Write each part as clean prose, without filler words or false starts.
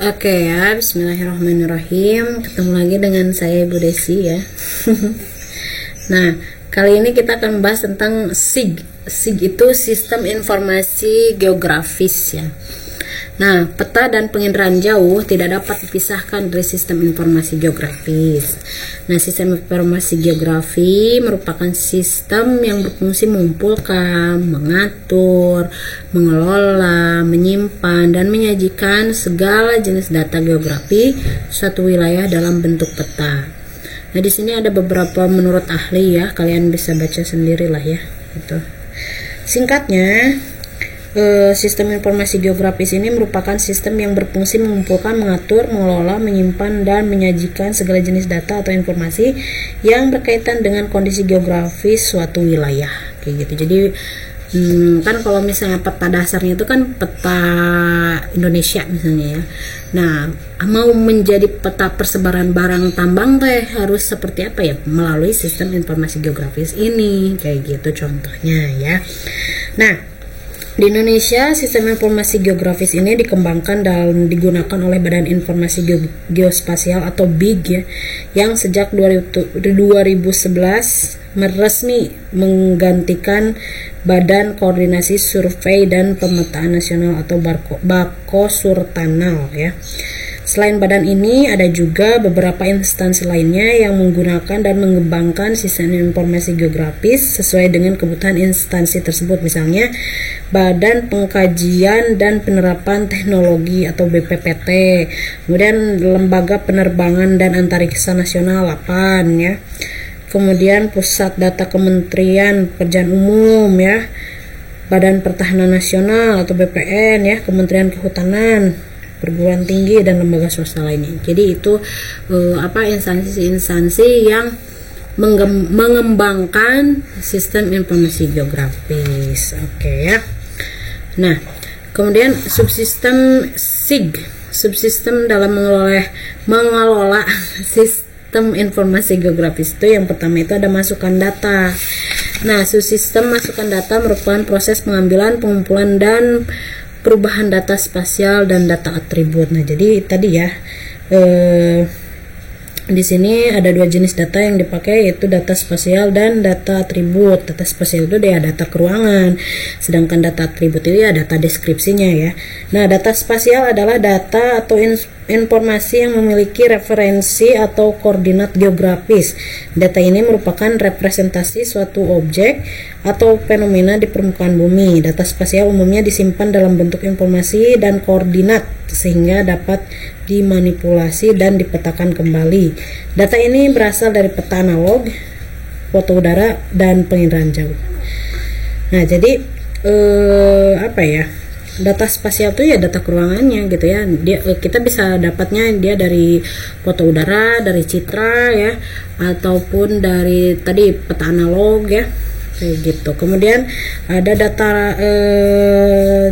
Oke ya, bismillahirrahmanirrahim. Ketemu lagi dengan saya Ibu Desi ya. Nah, kali ini kita akan membahas tentang SIG. SIG itu Sistem Informasi Geografis ya. Nah, peta dan penginderaan jauh tidak dapat dipisahkan dari sistem informasi geografis. Nah, sistem informasi geografi merupakan sistem yang berfungsi mengumpulkan, mengatur, mengelola, menyimpan, dan menyajikan segala jenis data geografi suatu wilayah dalam bentuk peta. Nah, di sini ada beberapa menurut ahli ya, kalian bisa baca sendirilah ya. Gitu. Singkatnya, sistem informasi geografis ini merupakan sistem yang berfungsi mengumpulkan, mengatur, mengelola, menyimpan, dan menyajikan segala jenis data atau informasi yang berkaitan dengan kondisi geografis suatu wilayah, kayak gitu. Jadi kan kalau misalnya peta dasarnya itu kan peta Indonesia misalnya ya. Nah, mau menjadi peta persebaran barang tambang teh harus seperti apa ya? Melalui sistem informasi geografis ini, kayak gitu contohnya ya. Nah, di Indonesia, sistem informasi geografis ini dikembangkan dan digunakan oleh Badan Informasi Geospasial atau BIG ya, yang sejak 2011 resmi menggantikan Badan Koordinasi Survei dan Pemetaan Nasional atau Bakosurtanal ya. Selain badan ini, ada juga beberapa instansi lainnya yang menggunakan dan mengembangkan sistem informasi geografis sesuai dengan kebutuhan instansi tersebut. Misalnya, Badan Pengkajian dan Penerapan Teknologi atau BPPT, kemudian Lembaga Penerbangan dan Antariksa Nasional 8 ya. Kemudian Pusat Data Kementerian Pekerjaan Umum ya, Badan Pertahanan Nasional atau BPN ya, Kementerian Kehutanan, perguruan tinggi, dan lembaga swasta lainnya. Jadi itu instansi-instansi yang mengembangkan sistem informasi geografis. Oke ya. Nah, kemudian subsistem SIG, subsistem dalam mengelola sistem informasi geografis itu yang pertama itu ada masukan data. Nah, subsistem masukan data merupakan proses pengambilan, pengumpulan, dan perubahan data spasial dan data atribut. Nah, jadi tadi ya di sini ada dua jenis data yang dipakai, yaitu data spasial dan data atribut. Data spasial itu dia data keruangan, sedangkan data atribut itu ya data deskripsinya ya. Nah, data spasial adalah data atau informasi yang memiliki referensi atau koordinat geografis. Data ini merupakan representasi suatu objek atau fenomena di permukaan bumi. Data spasial umumnya disimpan dalam bentuk informasi dan koordinat sehingga dapat dimanipulasi dan dipetakan kembali. Data ini berasal dari peta analog, foto udara, dan penginderaan jauh. Nah, jadi data spasial itu ya data keruangannya gitu ya. Kita bisa dapatnya dia dari foto udara, dari citra ya, ataupun dari tadi peta analog ya, kayak gitu. Kemudian ada data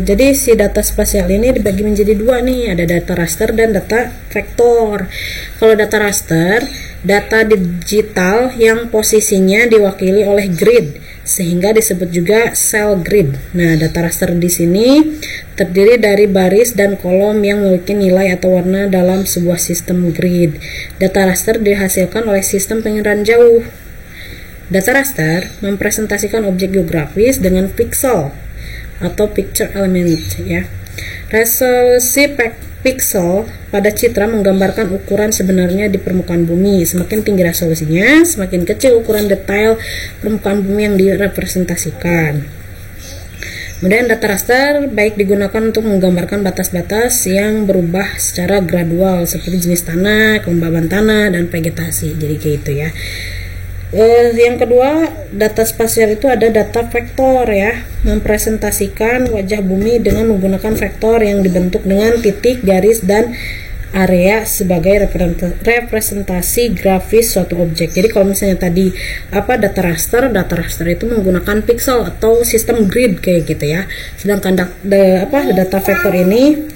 jadi si data spasial ini dibagi menjadi dua nih, ada data raster dan data vektor. Kalau data raster, data digital yang posisinya diwakili oleh grid, sehingga disebut juga cell grid. Nah, data raster di sini terdiri dari baris dan kolom yang memiliki nilai atau warna dalam sebuah sistem grid. Data raster dihasilkan oleh sistem penginderaan jauh. Data raster mempresentasikan objek geografis dengan pixel atau picture element ya. Resolusi pixel pada citra menggambarkan ukuran sebenarnya di permukaan bumi. Semakin tinggi resolusinya, semakin kecil ukuran detail permukaan bumi yang direpresentasikan. Kemudian data raster baik digunakan untuk menggambarkan batas-batas yang berubah secara gradual seperti jenis tanah, kelembaban tanah, dan vegetasi. Jadi kayak gitu ya. Yang kedua, data spasial itu ada data vektor ya, mempresentasikan wajah bumi dengan menggunakan vektor yang dibentuk dengan titik, garis, dan area sebagai representasi grafis suatu objek. Jadi kalau misalnya tadi data raster itu menggunakan pixel atau sistem grid kayak gitu ya. Sedangkan data vektor ini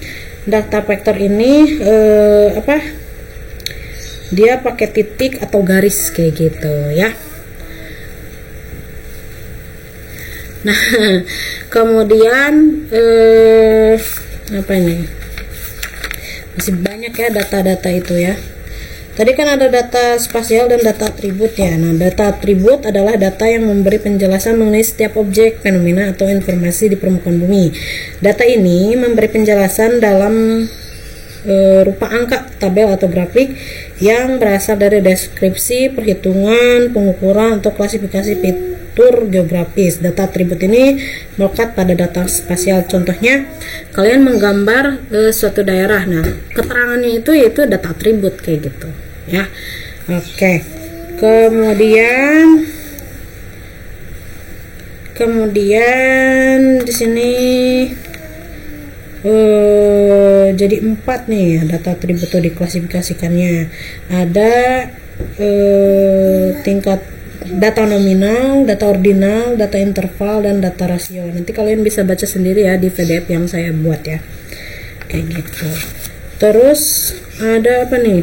dia pakai titik atau garis kayak gitu ya. Nah, kemudian Masih banyak ya data-data itu ya. Tadi kan ada data spasial dan data atribut ya. Nah, data atribut adalah data yang memberi penjelasan mengenai setiap objek, fenomena, atau informasi di permukaan bumi. Data ini memberi penjelasan dalam rupa angka, tabel, atau grafik yang berasal dari deskripsi, perhitungan, pengukuran, atau klasifikasi fitur geografis. Data atribut ini melekat pada data spasial. Contohnya, kalian menggambar suatu daerah. Nah, keterangannya itu yaitu data atribut kayak gitu, ya. Oke. Kemudian di sini jadi 4 nih data atribut itu diklasifikasikannya. Ada tingkat data nominal, data ordinal, data interval, dan data rasio. Nanti kalian bisa baca sendiri ya di PDF yang saya buat ya, kayak gitu. Terus ada apa nih?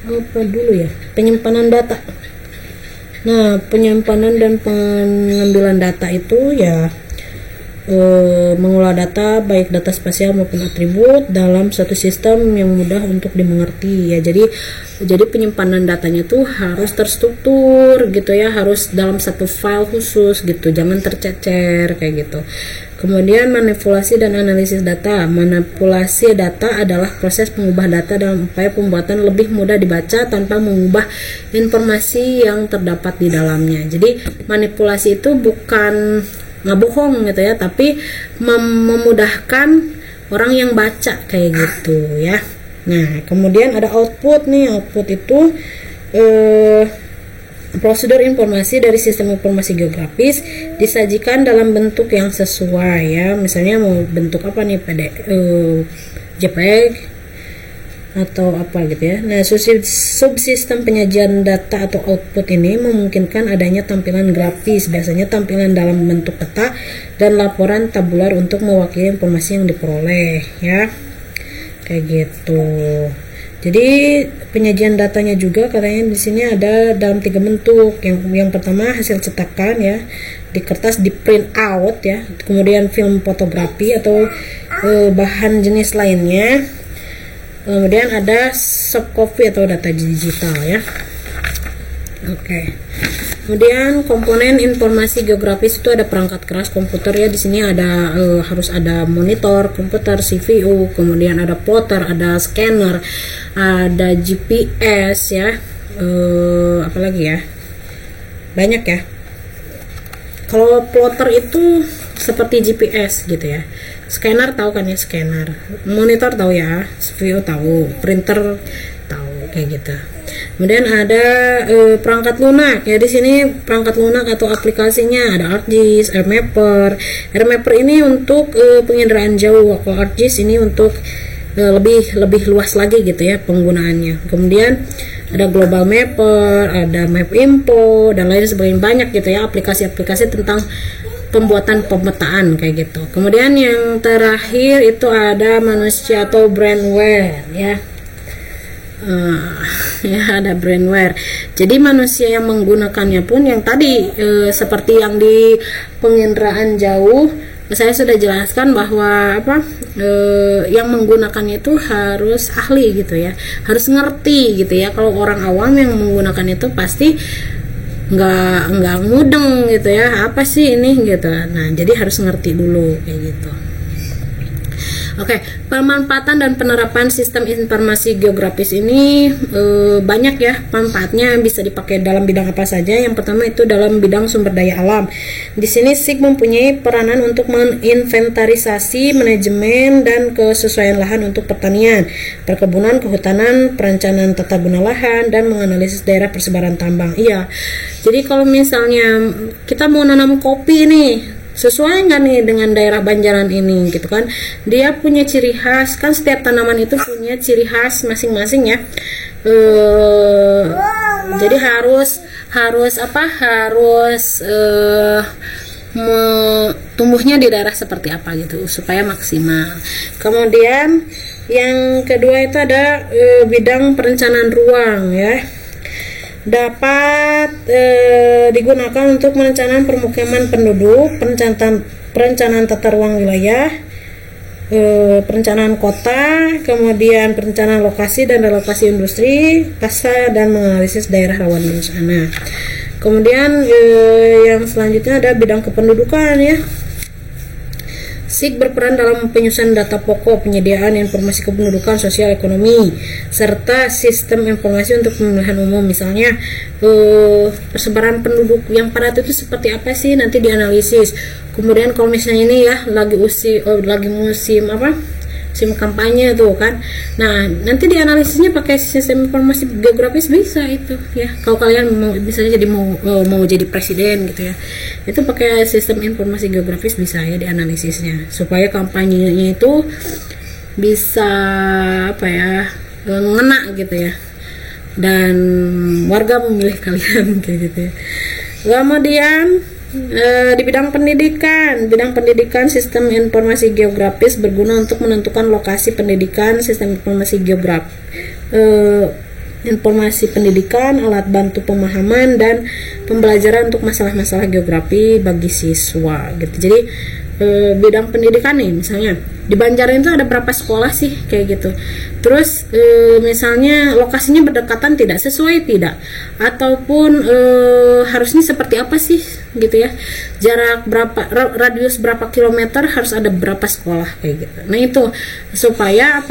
Apa dulu ya? Penyimpanan data. Nah, penyimpanan dan pengambilan data itu ya mengolah data, baik data spasial maupun atribut, dalam satu sistem yang mudah untuk dimengerti ya. Jadi penyimpanan datanya tuh harus terstruktur gitu ya, harus dalam satu file khusus gitu, jangan tercecer kayak gitu. Kemudian manipulasi dan analisis data. Manipulasi data adalah proses mengubah data dalam upaya pembuatan lebih mudah dibaca tanpa mengubah informasi yang terdapat di dalamnya. Jadi manipulasi itu bukan ngabohong gitu ya, tapi memudahkan orang yang baca kayak gitu ya. Nah, kemudian ada output nih. Output itu prosedur informasi dari sistem informasi geografis disajikan dalam bentuk yang sesuai ya. Misalnya mau bentuk apa nih, JPEG atau apa gitu ya. Nah, subsistem penyajian data atau output ini memungkinkan adanya tampilan grafis, biasanya tampilan dalam bentuk peta dan laporan tabular untuk mewakili informasi yang diperoleh ya, kayak gitu. Jadi penyajian datanya juga katanya di sini ada dalam 3 bentuk. Yang pertama hasil cetakan ya, di kertas, di print out ya. Kemudian film fotografi atau bahan jenis lainnya. Kemudian ada soft copy atau data digital ya. Oke. Kemudian komponen informasi geografis itu ada perangkat keras komputer ya. Di sini ada harus ada monitor komputer, CPU, kemudian ada plotter, ada scanner, ada GPS ya. Apalagi ya? Banyak ya. Kalau plotter itu seperti GPS gitu ya. Scanner tahu kan ya, scanner. Monitor tahu ya, CPU tahu, printer tahu kayak gitu. Kemudian ada perangkat lunak ya. Di sini perangkat lunak atau aplikasinya ada ArcGIS, AirMapper. AirMapper ini untuk penginderaan jauh. Kalau ArcGIS ini untuk lebih luas lagi gitu ya penggunaannya. Kemudian ada Global Mapper, ada MapInfo dan lain sebagainya, banyak gitu ya aplikasi-aplikasi tentang pembuatan pemetaan kayak gitu. Kemudian yang terakhir itu ada manusia atau brandware ya. Ya ada brandware. Jadi manusia yang menggunakannya pun yang tadi seperti yang di penginderaan jauh saya sudah jelaskan bahwa yang menggunakannya itu harus ahli gitu ya, harus ngerti gitu ya. Kalau orang awam yang menggunakan itu pasti nggak mudeng gitu ya, apa sih ini gitu. Nah, jadi harus ngerti dulu kayak gitu. Oke, pemanfaatan dan penerapan sistem informasi geografis ini banyak ya manfaatnya, bisa dipakai dalam bidang apa saja. Yang pertama itu dalam bidang sumber daya alam. Di sini SIG mempunyai peranan untuk menginventarisasi, manajemen, dan kesesuaian lahan untuk pertanian, perkebunan, kehutanan, perencanaan tata guna lahan, dan menganalisis daerah persebaran tambang. Iya, jadi kalau misalnya kita mau nanam kopi nih, sesuai nggak nih dengan daerah Banjaran ini gitu kan, dia punya ciri khas kan, setiap tanaman itu punya ciri khas masing-masing ya. Jadi harus tumbuhnya di daerah seperti apa gitu supaya maksimal. Kemudian yang kedua itu ada bidang perencanaan ruang ya. dapat digunakan untuk perencanaan permukiman penduduk, perencanaan tata ruang wilayah, perencanaan kota, kemudian perencanaan lokasi dan relokasi industri, pasca dan menganalisis daerah rawan bencana. Kemudian yang selanjutnya ada bidang kependudukan ya. SIG berperan dalam penyusunan data pokok, penyediaan informasi kependudukan, sosial, ekonomi, serta sistem informasi untuk pemilihan umum. Misalnya persebaran penduduk yang padat itu seperti apa sih, nanti dianalisis. Kemudian kalau misalnya ini ya lagi musim musim kampanye tuh kan, nah nanti dianalisisnya pakai sistem informasi geografis bisa itu ya. Kalau kalian mau misalnya mau jadi presiden gitu ya, itu pakai sistem informasi geografis bisa ya dianalisisnya, supaya kampanyenya itu bisa ngena gitu ya, dan warga memilih kalian kayak gitu ya. Kemudian di bidang pendidikan sistem informasi geografis berguna untuk menentukan lokasi pendidikan, sistem informasi informasi pendidikan, alat bantu pemahaman dan pembelajaran untuk masalah-masalah geografi bagi siswa gitu. Jadi bidang pendidikan nih, misalnya di Banjaran itu ada berapa sekolah sih kayak gitu. Terus misalnya lokasinya berdekatan tidak, sesuai tidak, ataupun harusnya seperti apa sih gitu ya, jarak berapa, radius berapa kilometer, harus ada berapa sekolah kayak gitu. Nah itu supaya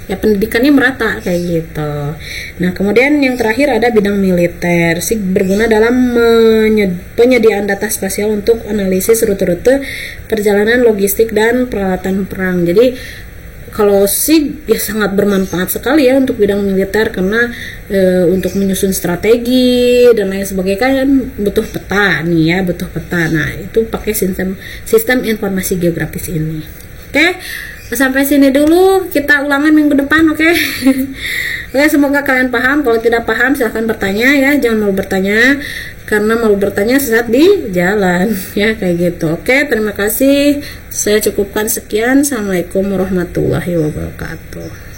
ya pendidikannya merata kayak gitu. Nah kemudian yang terakhir ada bidang militer. SIG berguna dalam penyediaan data spasial untuk analisis rute-rute perjalanan logistik dan peralatan perang. Jadi kalau SIG ya sangat bermanfaat sekali ya untuk bidang militer, karena untuk menyusun strategi dan lain sebagainya kan butuh peta nih ya, butuh peta. Nah itu pakai sistem informasi geografis ini. Oke. Sampai sini dulu, kita ulangan minggu depan, oke? Oke, semoga kalian paham. Kalau tidak paham silahkan bertanya ya, jangan malu bertanya, karena malu bertanya sesat di jalan ya, kayak gitu. Oke, terima kasih. Saya cukupkan sekian. Assalamualaikum warahmatullahi wabarakatuh.